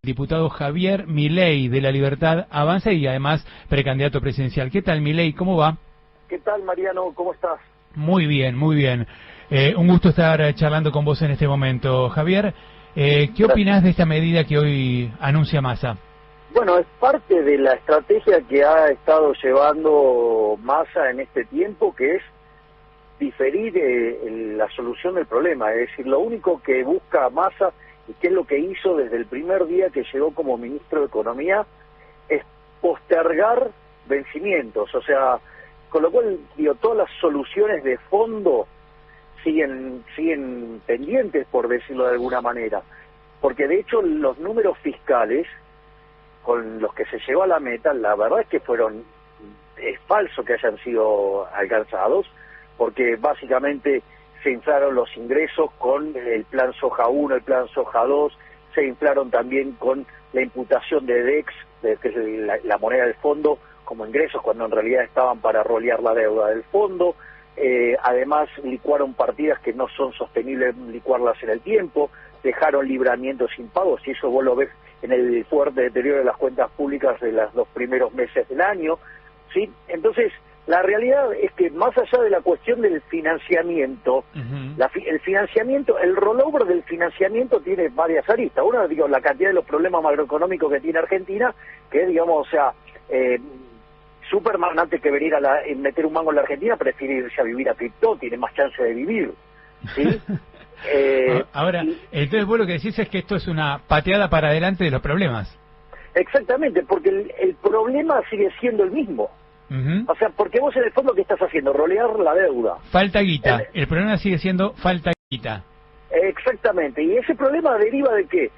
diputado Javier Milei de La Libertad Avanza y además precandidato presidencial. ¿Qué tal, Milei? ¿Cómo va? ¿Qué tal, Mariano? ¿Cómo estás? Muy bien, muy bien. Un gusto estar charlando con vos en este momento. Javier, ¿qué opinás de esta medida que hoy anuncia Massa? Bueno, es parte de la estrategia que ha estado llevando Massa en este tiempo, que es diferir la solución del problema. Es decir, lo único que busca Massa, y que es lo que hizo desde el primer día que llegó como ministro de Economía, es postergar vencimientos. O sea, con lo cual, digo, todas las soluciones de fondo siguen pendientes, por decirlo de alguna manera. Porque de hecho los números fiscales con los que se llegó a la meta, la verdad es que es falso que hayan sido alcanzados, porque básicamente se inflaron los ingresos con el plan Soja 1, el plan Soja 2, se inflaron también con la imputación de DEX, que es la moneda del fondo, como ingresos, cuando en realidad estaban para rolear la deuda del fondo. Además licuaron partidas que no son sostenibles licuarlas en el tiempo, dejaron libramientos sin pagos, y eso vos lo ves en el fuerte deterioro de las cuentas públicas de los 2 primeros meses del año, ¿sí? Entonces, la realidad es que más allá de la cuestión del financiamiento, el financiamiento, el rollover del financiamiento tiene varias aristas. Una, digo, la cantidad de los problemas macroeconómicos que tiene Argentina, que digamos, o sea, Superman, antes que venir a meter un mango en la Argentina, prefiere irse a vivir a Criptó, tiene más chance de vivir, ¿sí? Ahora, entonces vos lo que decís es que esto es una pateada para adelante de los problemas. Exactamente, porque el problema sigue siendo el mismo. O sea, porque vos en el fondo, ¿qué estás haciendo? Rolear la deuda. Falta guita. El problema sigue siendo falta guita. Exactamente, y ese problema deriva de ¿qué?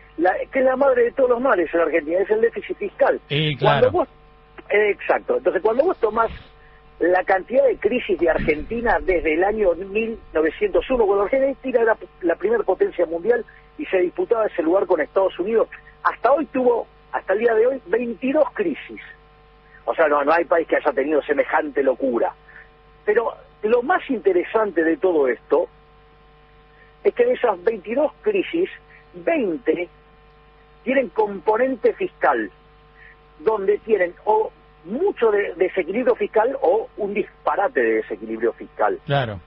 Que es la madre de todos los males en Argentina, es el déficit fiscal. Claro. Exacto, entonces cuando vos tomás la cantidad de crisis de Argentina desde el año 1901, cuando Argentina era la primera potencia mundial y se disputaba ese lugar con Estados Unidos, hasta el día de hoy, 22 crisis. O sea, no hay país que haya tenido semejante locura. Pero lo más interesante de todo esto es que de esas 22 crisis, 20 tienen componente fiscal, donde tienen o mucho de desequilibrio fiscal o un disparate de desequilibrio fiscal. Claro.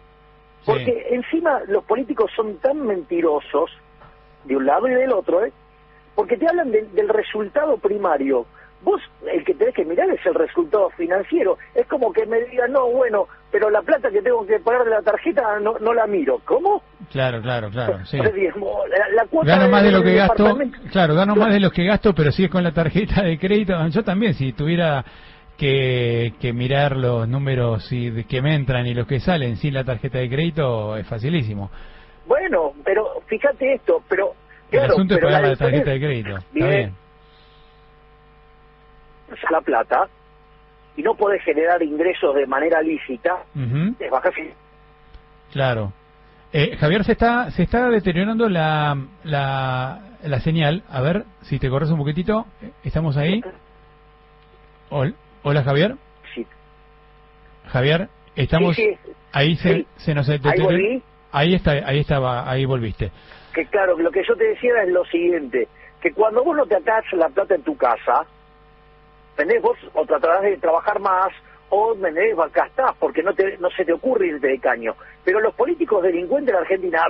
Sí. Porque encima los políticos son tan mentirosos, de un lado y del otro, porque te hablan del resultado primario. Vos, el que tenés que mirar es el resultado financiero. Es como que me digan, no, bueno, pero la plata que tengo que pagar de la tarjeta no la miro. ¿Cómo? Claro, sí. La cuota gano más de lo que gasto, gano más de lo que gasto, pero si es con la tarjeta de crédito. Yo también, si tuviera que mirar los números que me entran y los que salen sin la tarjeta de crédito, es facilísimo. Bueno, pero fíjate esto, pero... Claro, el asunto es pagar la tarjeta de crédito. Está bien. La plata y no podés generar ingresos de manera lícita, es baja. Claro. Javier, se está deteriorando la señal. A ver si te corres un poquitito. ¿Estamos ahí? Hola, Javier. Sí. Javier, estamos... Sí. Ahí sí. se nos deterioró. Ahí volví. Ahí volviste. Que claro, lo que yo te decía es lo siguiente, que cuando vos no te atás la plata en tu casa, vos o tratarás de trabajar más, o gastás, porque no se te ocurre irte de caño. Pero los políticos delincuentes en Argentina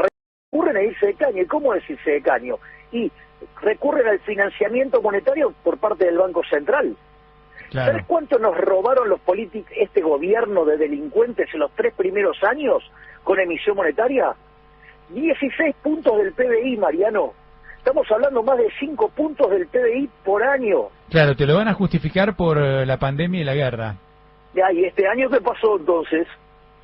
recurren a irse de caño. ¿Y cómo es irse de caño? Y recurren al financiamiento monetario por parte del Banco Central. Claro. ¿Sabes cuánto nos robaron los políticos, este gobierno de delincuentes en los 3 primeros años con emisión monetaria? 16 puntos del PBI, Mariano. Estamos hablando más de 5 puntos del PBI por año. Claro, te lo van a justificar por la pandemia y la guerra. Ya, ¿y este año qué pasó entonces?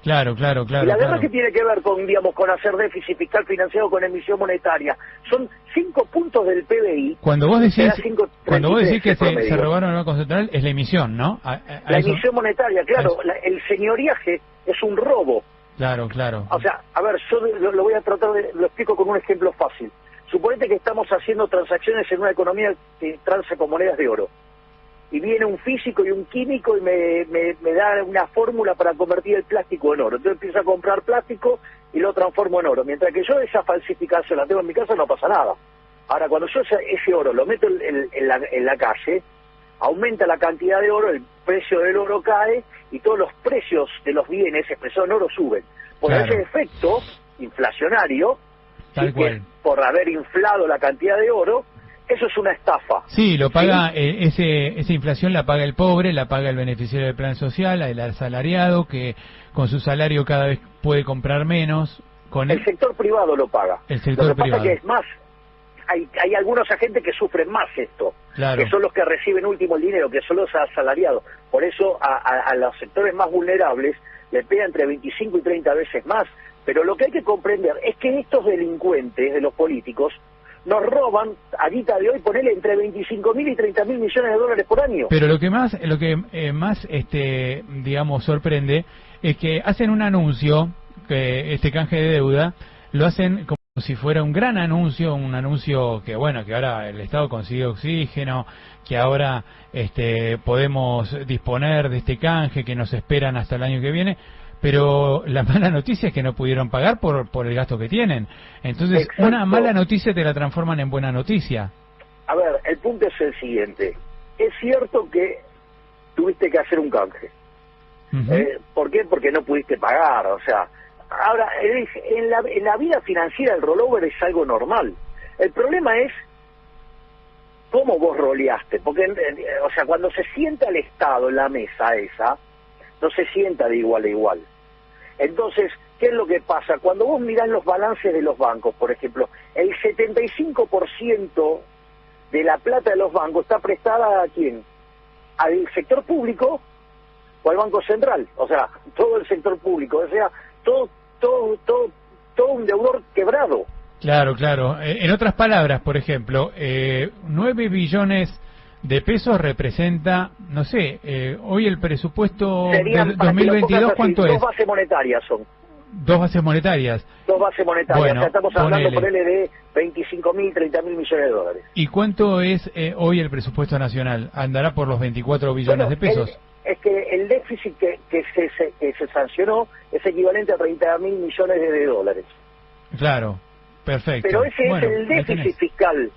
Claro. ¿Y la guerra qué tiene que ver con hacer déficit fiscal financiado con emisión monetaria? Son 5 puntos del PBI. Cuando vos decís que se robaron el Banco Central, es la emisión, ¿no? La emisión monetaria, claro. El señoriaje es un robo. Claro. O sea, a ver, yo lo voy a tratar lo explico con un ejemplo fácil. Suponete que estamos haciendo transacciones en una economía que transa con monedas de oro. Y viene un físico y un químico y me da una fórmula para convertir el plástico en oro. Entonces empiezo a comprar plástico y lo transformo en oro. Mientras que yo esa falsificación la tengo en mi casa, no pasa nada. Ahora, cuando yo ese oro lo meto en la calle, aumenta la cantidad de oro, el precio del oro cae y todos los precios de los bienes expresados en oro suben. Por Claro. ese efecto inflacionario, Tal sí, cual. que por haber inflado la cantidad de oro, eso es una estafa. Sí, lo paga, esa inflación la paga el pobre, la paga el beneficiario del plan social, el asalariado, que con su salario cada vez puede comprar menos. Con El sector privado lo paga. El sector Lo que privado. pasa que es más, hay algunos agentes que sufren más esto, Claro. que son los que reciben último el dinero, que son los asalariados. Por eso a los sectores más vulnerables le pega entre 25 y 30 veces más. Pero lo que hay que comprender es que estos delincuentes de los políticos nos roban, a dita de hoy, ponerle entre 25.000 y 30.000 millones de dólares por año. Pero lo que más, digamos, sorprende es que hacen un anuncio, que este canje de deuda, lo hacen como si fuera un gran anuncio, un anuncio que, bueno, que ahora el Estado consigue oxígeno, que ahora podemos disponer de este canje, que nos esperan hasta el año que viene. Pero la mala noticia es que no pudieron pagar por el gasto que tienen. Entonces, Exacto. una mala noticia te la transforman en buena noticia. A ver, el punto es el siguiente. Es cierto que tuviste que hacer un canje. Ujú. ¿Por qué? Porque no pudiste pagar. O sea, ahora, en la vida financiera el rollover es algo normal. El problema es cómo vos roleaste. Porque, o sea, cuando se sienta el Estado en la mesa esa, no se sienta de igual a igual. Entonces, ¿qué es lo que pasa? Cuando vos mirás los balances de los bancos, por ejemplo, el 75% de la plata de los bancos está prestada ¿a quién? Al sector público o al Banco Central. O sea, todo el sector público. O sea, todo un deudor quebrado. Claro, claro. En otras palabras, por ejemplo, 9 billones de pesos representa, no sé, hoy el presupuesto Serían, del para que lo 2022, pongas así, ¿cuánto es? Dos bases monetarias son. 2 bases monetarias. Dos bases monetarias. Bueno, O sea, estamos hablando, ponele. ponele, de 25.000, 30.000 millones de dólares. ¿Y cuánto es hoy el presupuesto nacional? ¿Andará por los 24 billones Bueno, de pesos? es que el déficit que se sancionó es equivalente a 30.000 millones de dólares. Claro, perfecto. Pero ese Bueno, es el ahí déficit tenés. fiscal.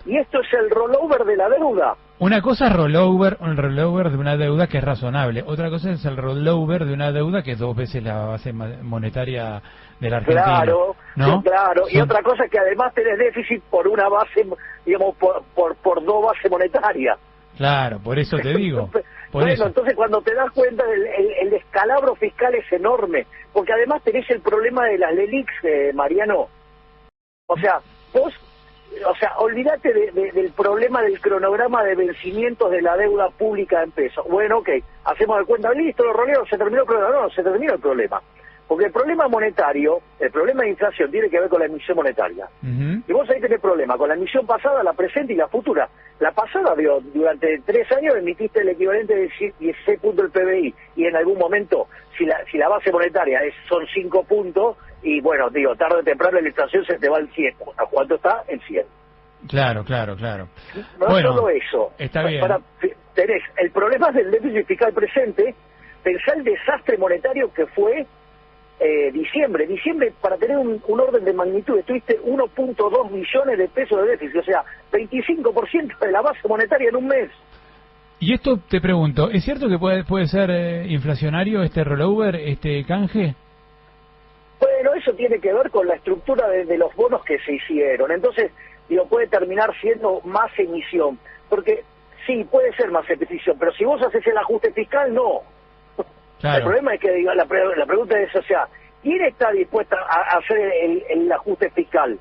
Y esto es el rollover de la deuda. Una cosa es un rollover de una deuda que es razonable. Otra cosa es el rollover de una deuda que es 2 veces la base monetaria de la Argentina. Claro, ¿no? claro. Y otra cosa es que además tenés déficit por una base, digamos, por dos bases monetarias. Claro, por eso te digo. Por Bueno, eso. entonces cuando te das cuenta, el descalabro fiscal es enorme. Porque además tenés el problema de las LELIQs, Mariano. O sea, vos... O sea, olvídate del problema del cronograma de vencimientos de la deuda pública en pesos. Bueno, ok, hacemos de cuenta, listo, los roleos, se terminó el problema. No, se terminó el problema. Porque el problema monetario, el problema de inflación tiene que ver con la emisión monetaria. Ujú. Y vos ahí tenés problema con la emisión pasada, la presente y la futura. La pasada, durante 3 años emitiste el equivalente de 16 puntos del PBI. Y en algún momento, si la base monetaria son 5 puntos, y bueno, digo, tarde o temprano la inflación se te va al 100. ¿A cuánto está? El 100. Claro, claro, claro. No Bueno, es solo eso. está bien. Tenés el problema del déficit fiscal presente, pensá el desastre monetario que fue diciembre. Diciembre, para tener un orden de magnitud, estuviste 1.2 billones de pesos de déficit, o sea, 25% de la base monetaria en un mes. Y esto te pregunto, ¿es cierto que puede ser inflacionario este rollover, este canje? Bueno, eso tiene que ver con la estructura de los bonos que se hicieron. Entonces, digo, puede terminar siendo más emisión. Porque, sí, puede ser más emisión, pero si vos haces el ajuste fiscal, no. Claro. El problema es que, digo, la pregunta es, o sea, ¿quién está dispuesta a hacer el ajuste fiscal?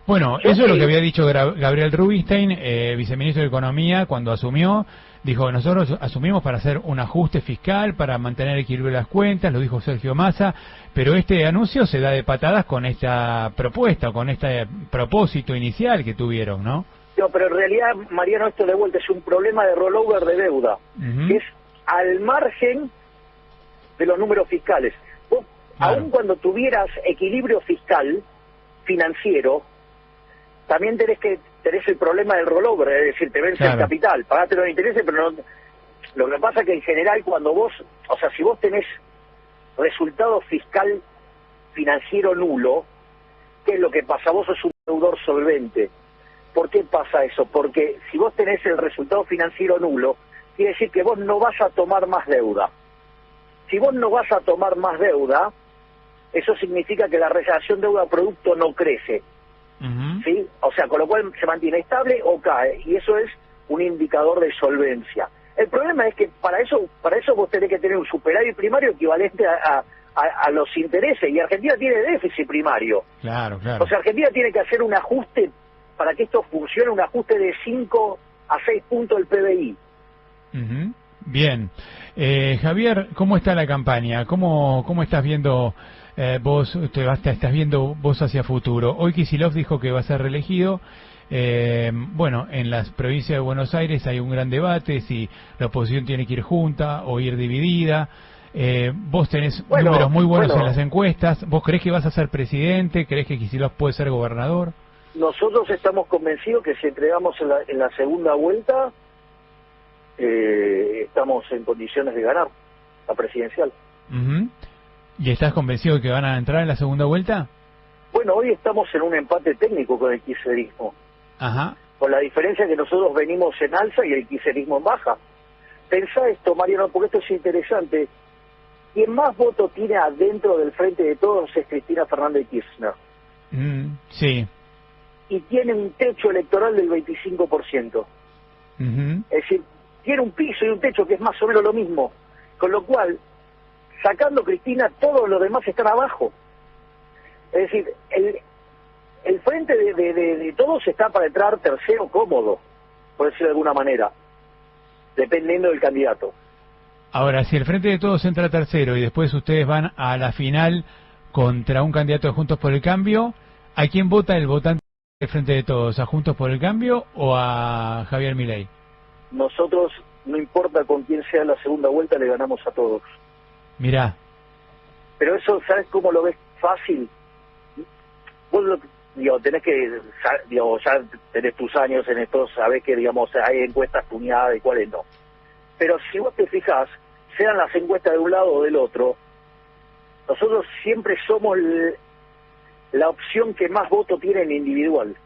Bueno, Yo eso es lo sí. que había dicho Gabriel Rubinstein, viceministro de Economía, cuando asumió. Dijo, nosotros asumimos para hacer un ajuste fiscal, para mantener equilibrio de las cuentas, lo dijo Sergio Massa, pero este anuncio se da de patadas con esta propuesta, con este propósito inicial que tuvieron, ¿no? No, pero en realidad, Mariano, esto de vuelta es un problema de rollover de deuda, Ujú. que es al margen de los números fiscales. Vos, Claro. aun cuando tuvieras equilibrio fiscal, financiero, también tenés el problema del rollover, es decir, te vence Claro. el capital, pagaste los intereses, pero no... Lo que pasa es que en general cuando vos, o sea, si vos tenés resultado fiscal financiero nulo, ¿qué es lo que pasa? Vos sos un deudor solvente. ¿Por qué pasa eso? Porque si vos tenés el resultado financiero nulo, quiere decir que vos no vas a tomar más deuda. Si vos no vas a tomar más deuda, eso significa que la relación deuda-producto no crece. ¿Sí? O sea, con lo cual se mantiene estable o cae, y eso es un indicador de solvencia. El problema es que para eso vos tenés que tener un superávit primario equivalente a los intereses, y Argentina tiene déficit primario. Claro, claro. O sea, Argentina tiene que hacer un ajuste para que esto funcione, un ajuste de 5 a 6 puntos del PBI. Bien. Javier, ¿cómo está la campaña? ¿Cómo estás viendo vos, estás viendo vos hacia futuro? Hoy Kicillof dijo que va a ser reelegido. Bueno, en las provincias de Buenos Aires hay un gran debate si la oposición tiene que ir junta o ir dividida. Vos tenés números muy buenos en las encuestas. ¿Vos creés que vas a ser presidente? ¿Creés que Kicillof puede ser gobernador? Nosotros estamos convencidos que si entregamos en la segunda vuelta, estamos en condiciones de ganar la presidencial. ¿Y estás convencido de que van a entrar en la segunda vuelta? Bueno, hoy estamos en un empate técnico con el kirchnerismo. Ajá. Con la diferencia que nosotros venimos en alza y el kirchnerismo en baja. Pensá esto, Mariano, porque esto es interesante. Quien más votos tiene adentro del Frente de Todos es Cristina Fernández de Kirchner. Sí. Y tiene un techo electoral del 25%. Es decir, tiene un piso y un techo que es más o menos lo mismo. Con lo cual, sacando Cristina, todos los demás están abajo. Es decir, el Frente de Todos está para entrar tercero cómodo, por decirlo de alguna manera, dependiendo del candidato. Ahora, si el Frente de Todos entra tercero y después ustedes van a la final contra un candidato de Juntos por el Cambio, ¿a quién vota el votante del Frente de Todos? ¿A Juntos por el Cambio o a Javier Milei? Nosotros, no importa con quién sea la segunda vuelta, le ganamos a todos. Mirá. Pero eso, ¿sabes cómo lo ves fácil? Vos tenés que, ya tenés tus años en esto, sabés que, hay encuestas tuneadas y cuáles no. Pero si vos te fijás, sean las encuestas de un lado o del otro, nosotros siempre somos la opción que más voto tiene en individual.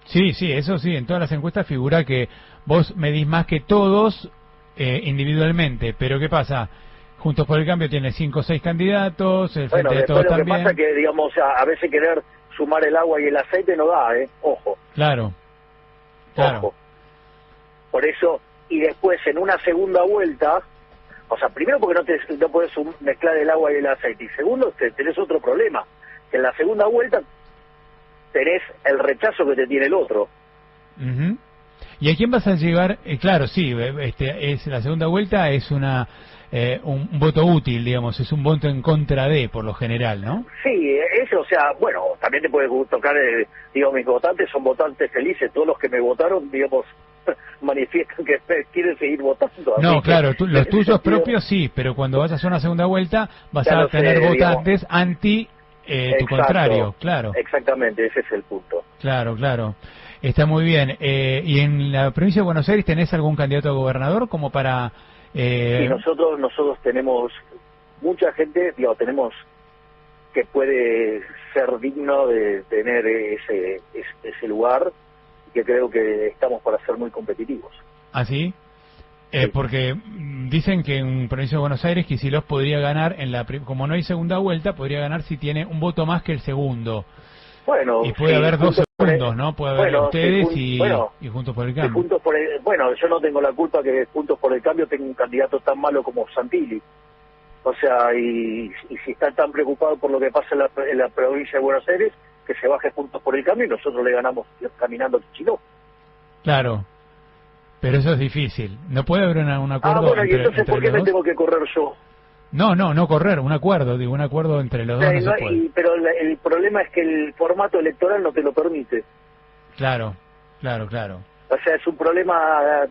Sí, eso sí, en todas las encuestas figura que vos medís más que todos individualmente, pero ¿qué pasa? Juntos por el Cambio tiene 5 o 6 candidatos, el Frente de Todos también. Lo que pasa es que, a veces querer sumar el agua y el aceite no da, ojo. Claro. Ojo. Por eso, y después en una segunda vuelta, o sea, primero porque no podés mezclar el agua y el aceite, y segundo, tenés otro problema, que en la segunda vuelta tenés el rechazo que te tiene el otro. ¿Y a quién vas a llevar? Claro, sí, es la segunda vuelta es un voto útil, digamos, es un voto en contra de, por lo general, ¿no? Sí, eso, o sea, bueno, también te puede tocar, mis votantes son votantes felices, todos los que me votaron, manifiestan que quieren seguir votando. No, claro, los tuyos propios sí, pero cuando vayas a una segunda vuelta vas a tener votantes anti tu contrario, claro. Exactamente, ese es el punto. Claro. Está muy bien. ¿Y en la provincia de Buenos Aires tenés algún candidato a gobernador como para...? Sí, nosotros tenemos mucha gente, tenemos que puede ser digno de tener ese lugar, y que creo que estamos para ser muy competitivos. ¿Ah, sí? Porque dicen que en provincia de Buenos Aires Kicillof podría ganar, como no hay segunda vuelta, podría ganar si tiene un voto más que el segundo. Bueno, y puede haber 2 segundos, ¿no? Puede haber ustedes y Juntos por el Cambio. Yo no tengo la culpa que Juntos por el Cambio tenga un candidato tan malo como Santilli. O sea, y si están tan preocupados por lo que pasa en la provincia de Buenos Aires, que se baje Juntos por el Cambio y nosotros le ganamos caminando a Kicillof. Claro. Pero eso es difícil. ¿No puede haber un acuerdo y entonces ¿por qué me tengo que correr yo? No correr, un acuerdo entre los dos no se puede. Pero el problema es que el formato electoral no te lo permite. Claro. O sea, es un problema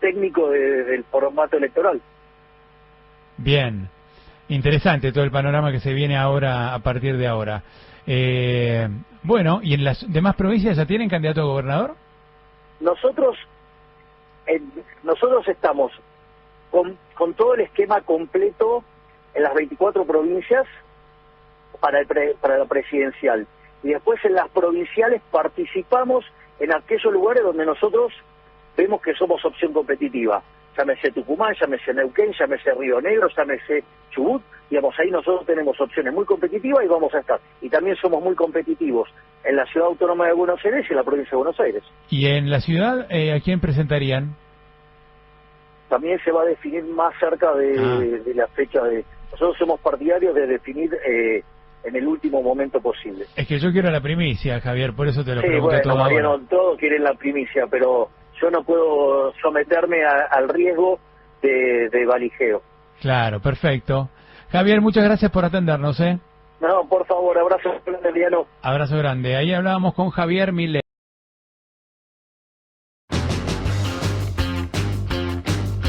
técnico del formato electoral. Bien, interesante todo el panorama que se viene ahora, a partir de ahora. Bueno, ¿y en las demás provincias ya tienen candidato a gobernador? Nosotros estamos con todo el esquema completo en las 24 provincias para la presidencial. Y después en las provinciales participamos en aquellos lugares donde nosotros vemos que somos opción competitiva. Llámese Tucumán, llámese Neuquén, llámese Río Negro, llámese Chubut, digamos, ahí nosotros tenemos opciones muy competitivas y vamos a estar. Y también somos muy competitivos en la Ciudad Autónoma de Buenos Aires y en la provincia de Buenos Aires. ¿Y en la ciudad a quién presentarían? También se va a definir más cerca de la fecha de... Nosotros somos partidarios de definir en el último momento posible. Es que yo quiero la primicia, Javier, por eso te lo pregunté bueno, todo Mariano, ahora. todos quieren la primicia, pero yo no puedo someterme al riesgo de valijeo. Claro, perfecto. Javier, muchas gracias por atendernos, ¿eh? No, por favor, abrazo grande, Mariano. Abrazo grande. Ahí hablábamos con Javier Milei.